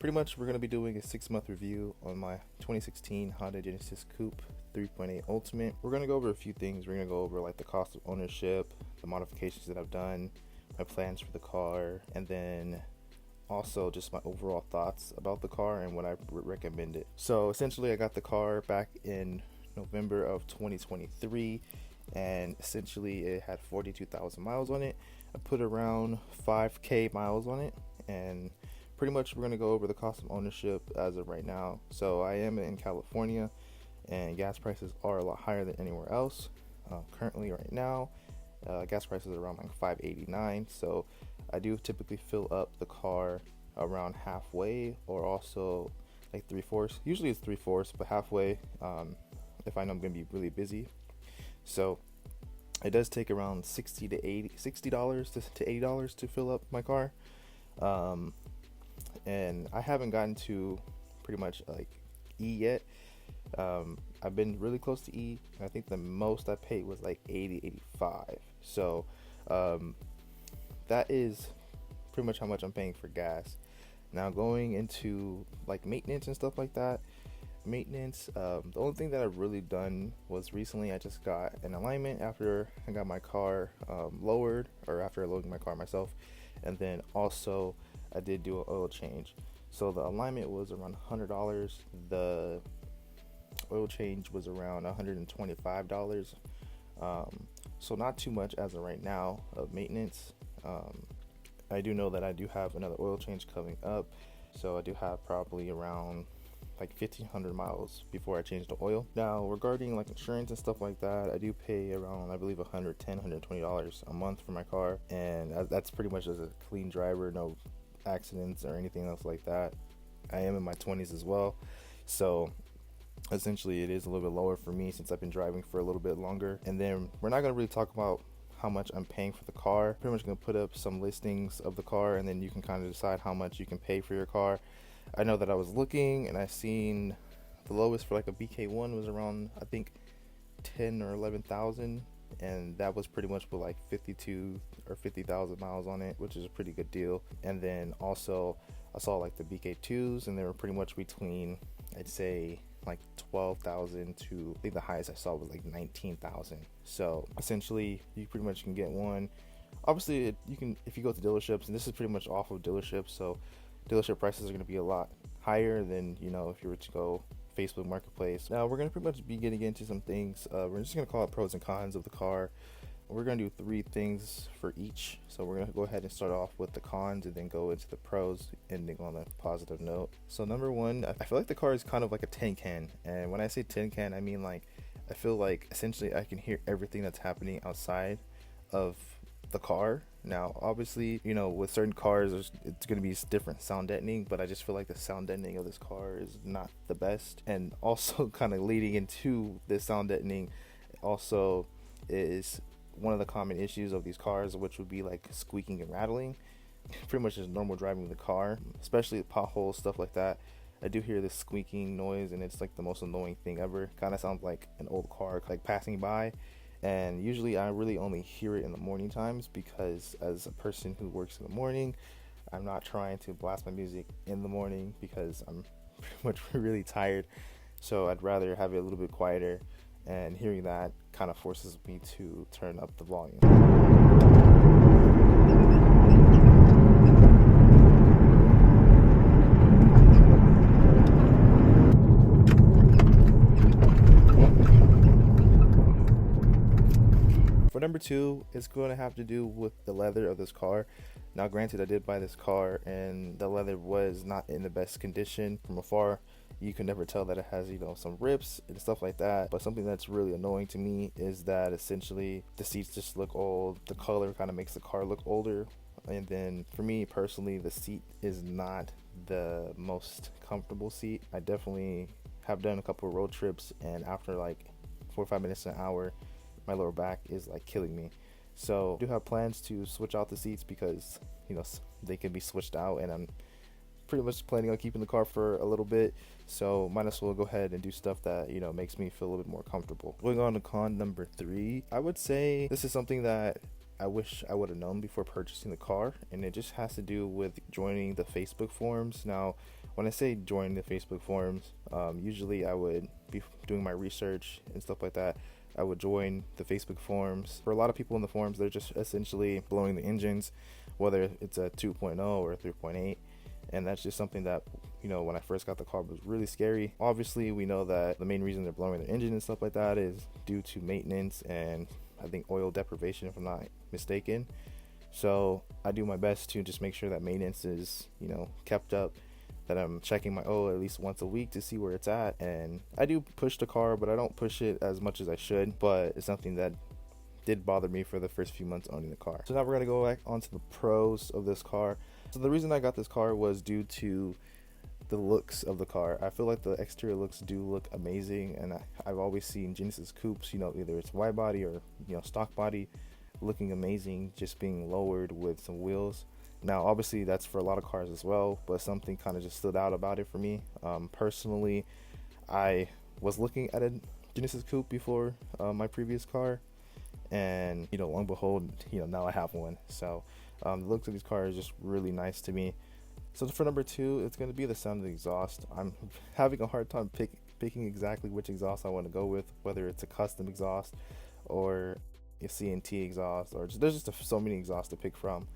Pretty much we're going to be doing a 6-month review on my 2016 Honda Genesis Coupe 3.8 Ultimate. We're going to go over a few things. We're going to go over like the cost of ownership, the modifications that I've done, my plans for the car, and then also just my overall thoughts about the car and what I recommend it. So essentially I got the car back in November of 2023, and essentially it had 42,000 miles on it. I put around 5k miles on it, and pretty much we're going to go over the cost of ownership as of right now. So I am in California and gas prices are a lot higher than anywhere else. Currently right now gas prices are around like $5.89, so I do typically fill up the car around halfway, or also like 3/4. Usually it's 3/4, but halfway if I know I'm going to be really busy. So it does take around $60 to $80 to fill up my car. And I haven't gotten to pretty much like E yet. I've been really close to E, and I think the most I paid was like 85. So that is pretty much how much I'm paying for gas. Now going into like maintenance and stuff like that. The only thing that I've really done was recently I just got an alignment after I got my car lowered, or after loading my car myself, and then also I did do an oil change. So the alignment was around $100. The oil change was around $125. So not too much as of right now of maintenance. I do know that I do have another oil change coming up, so I do have probably around like 1,500 miles before I change the oil. Now regarding like insurance and stuff like that, I do pay around, I believe, $110, $120 a month for my car, and that's pretty much as a clean driver, no accidents or anything else like that. I am in my 20s as well, so essentially it is a little bit lower for me since I've been driving for a little bit longer. And then we're not going to really talk about how much I'm paying for the car. Pretty much going to put up some listings of the car, and then you can kind of decide how much you can pay for your car. I know that I was looking and I seen the lowest for like a BK1 was around, I think, 10 or 11,000, and that was pretty much with like 52 or 50,000 miles on it, which is a pretty good deal. And then also I saw like the BK2s, and they were pretty much between, I'd say, like 12,000 to, I think the highest I saw was like 19,000. So essentially you pretty much can get one. Obviously you can, if you go to dealerships, and this is pretty much off of dealerships, so dealership prices are going to be a lot higher than, you know, if you were to go Facebook Marketplace. Now we're going to pretty much be getting into some things. We're just going to call it pros and cons of the car. We're going to do 3 things for each. So we're going to go ahead and start off with the cons and then go into the pros, ending on a positive note. So number 1, I feel like the car is kind of like a tin can. And when I say tin can, I mean like, I feel like essentially I can hear everything that's happening outside of the car. Now obviously, you know, with certain cars it's going to be different sound deadening, but I just feel like the sound deadening of this car is not the best. And also kind of leading into this sound deadening also is one of the common issues of these cars, which would be like squeaking and rattling. Pretty much just normal driving the car, especially potholes, stuff like that. I do hear this squeaking noise, and it's like the most annoying thing ever. Kind of sounds like an old car like passing by. And usually I really only hear it in the morning times, because as a person who works in the morning, I'm not trying to blast my music in the morning because I'm pretty much really tired. So I'd rather have it a little bit quieter, and hearing that kind of forces me to turn up the volume. For number 2, it's going to have to do with the leather of this car. Now granted, I did buy this car and the leather was not in the best condition. From afar you can never tell that it has, you know, some rips and stuff like that. But something that's really annoying to me is that essentially the seats just look old. The color kind of makes the car look older. And then for me personally, the seat is not the most comfortable seat. I definitely have done a couple of road trips, and after like 45 minutes to an hour, my lower back is like killing me. So I do have plans to switch out the seats, because, you know, they can be switched out, and I'm pretty much planning on keeping the car for a little bit, so might as well go ahead and do stuff that, you know, makes me feel a little bit more comfortable. Going on to con number 3, I would say this is something that I wish I would have known before purchasing the car, and it just has to do with joining the Facebook forums. Now, when I say join the Facebook forums, usually I would be doing my research and stuff like that. I would join the Facebook forums. For a lot of people in the forums, they're just essentially blowing the engines, whether it's a 2.0 or a 3.8. And that's just something that, when I first got the car was really scary. Obviously, we know that the main reason they're blowing their engine and stuff like that is due to maintenance and I think oil deprivation, if I'm not mistaken. So I do my best to just make sure that maintenance is, kept up, that I'm checking my oil at least once a week to see where it's at. And I do push the car, but I don't push it as much as I should. But it's something that did bother me for the first few months owning the car. So now we're going to go back onto the pros of this car. So the reason I got this car was due to the looks of the car. I feel like the exterior looks do look amazing, and I've always seen Genesis Coupes, either it's wide body or stock body, looking amazing, just being lowered with some wheels. Now obviously that's for a lot of cars as well, but something kind of just stood out about it for me. Personally, I was looking at a Genesis Coupe before my previous car, and lo and behold, now I have one. So the looks of these cars is just really nice to me. So for number 2, it's going to be the sound of the exhaust. I'm having a hard time picking exactly which exhaust I want to go with, whether it's a custom exhaust or a CNT exhaust, or there's just so many exhausts to pick from.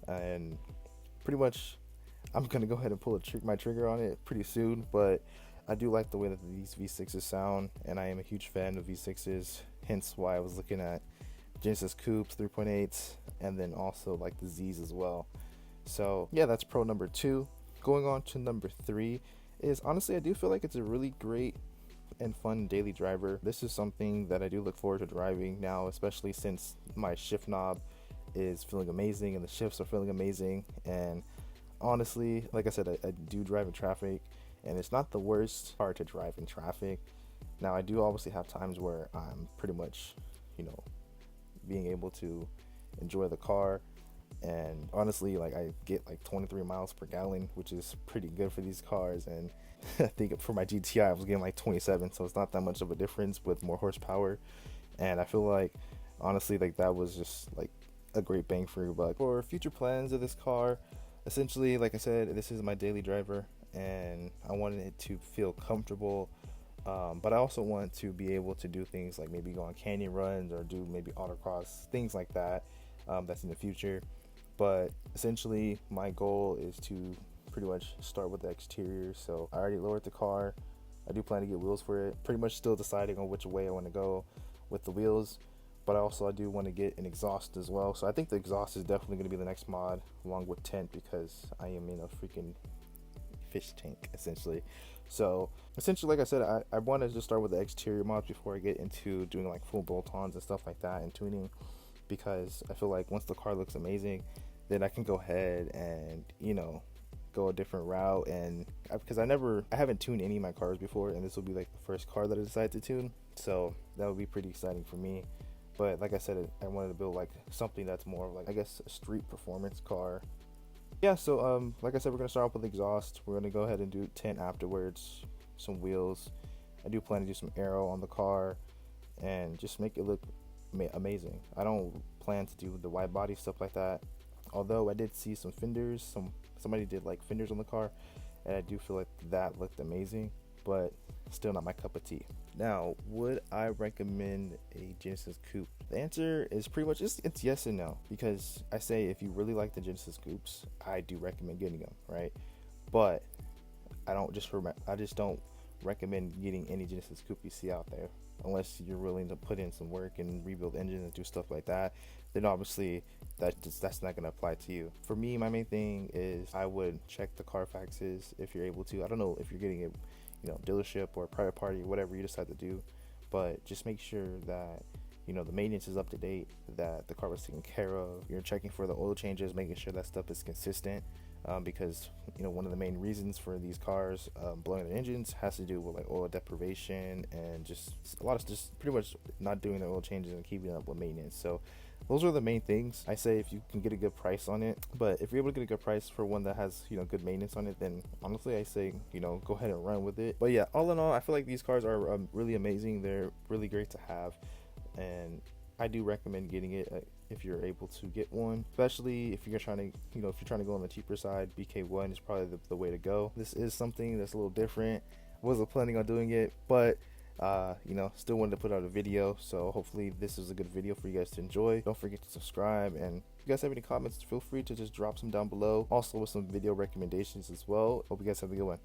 And pretty much I'm going to go ahead and pull my trigger on it pretty soon, but I do like the way that these V6s sound, and I am a huge fan of V6s, hence why I was looking at Genesis Coupes, 3.8s, and then also like the Z's as well. So yeah, that's pro number 2. Going on to number 3 is, honestly, I do feel like it's a really great and fun daily driver. This is something that I do look forward to driving now, especially since my shift knob is feeling amazing and the shifts are feeling amazing. And honestly, like I said, I do drive in traffic, and it's not the worst car to drive in traffic. Now I do obviously have times where I'm pretty much being able to enjoy the car, and honestly, like, I get like 23 miles per gallon, which is pretty good for these cars. And I think for my GTI I was getting like 27, so it's not that much of a difference with more horsepower. And I feel like, honestly, like, that was just like a great bang for your buck. For future plans of this car, essentially, like I said, this is my daily driver, and I wanted it to feel comfortable, but I also want to be able to do things like maybe go on canyon runs or do maybe autocross, things like that. That's in the future. But essentially, my goal is to pretty much start with the exterior. So I already lowered the car. I do plan to get wheels for it. Pretty much still deciding on which way I want to go with the wheels. But I do want to get an exhaust as well. So I think the exhaust is definitely going to be the next mod, along with tent, because I am in a freaking fish tank, essentially. So essentially, like I said, I want to just start with the exterior mods before I get into doing like full bolt-ons and stuff like that and tuning, because I feel like once the car looks amazing, then I can go ahead and go a different route. And because I haven't tuned any of my cars before, and this will be like the first car that I decide to tune, so that would be pretty exciting for me. But like I said, I wanted to build like something that's more of like, I guess, a street performance car. Yeah, so like I said, we're gonna start off with exhaust. We're gonna go ahead and do tent afterwards, some wheels. I do plan to do some aero on the car and just make it look amazing. I don't plan to do the wide body stuff like that, although I did see some fenders. Somebody did like fenders on the car, and I do feel like that looked amazing, but still not my cup of tea. Now, would I recommend a Genesis Coupe? The answer is pretty much it's yes and no, because I say if you really like the Genesis Coupes, I do recommend getting them, right? But I just don't recommend getting any Genesis Coupe you see out there, unless you're willing to put in some work and rebuild engines and do stuff like that. Then obviously that's not going to apply to you. For me, my main thing is I would check the Carfaxes if you're able to. I don't know if you're getting a dealership or a private party, whatever you decide to do, but just make sure that the maintenance is up to date, that the car was taken care of. You're checking for the oil changes, making sure that stuff is consistent, because one of the main reasons for these cars blowing their engines has to do with like oil deprivation and just a lot of just pretty much not doing the oil changes and keeping up with maintenance. So those are the main things. I say if you can get a good price on it, but if you're able to get a good price for one that has good maintenance on it, then honestly I say go ahead and run with it. But yeah, all in all, I feel like these cars are really amazing. They're really great to have, and I do recommend getting it. if you're able to get one, especially if you're trying to, if you're trying to go on the cheaper side. BK1 is probably the way to go. This is something that's a little different. Wasn't planning on doing it, but still wanted to put out a video, so hopefully this is a good video for you guys to enjoy. Don't forget to subscribe, and if you guys have any comments, feel free to just drop some down below, also with some video recommendations as well. Hope you guys have a good one.